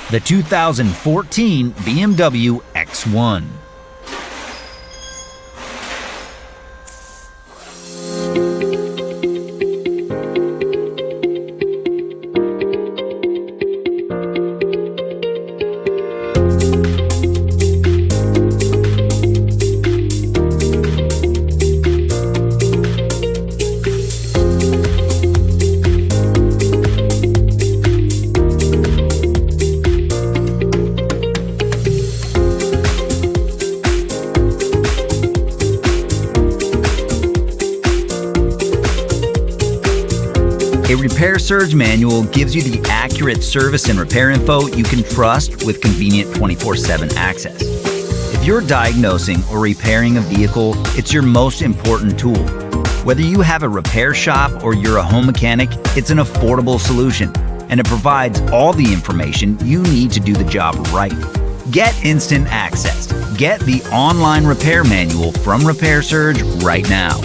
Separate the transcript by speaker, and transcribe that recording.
Speaker 1: The 2014 BMW X1. A repair surge manual gives you the accurate service and repair info you can trust with convenient 24/7 access. If you're diagnosing or repairing a vehicle, it's your most important tool. Whether you have a repair shop or you're a home mechanic, it's an affordable solution, and it provides all the information you need to do the job right. Get instant access. Get the online repair manual from Repair Surge right now.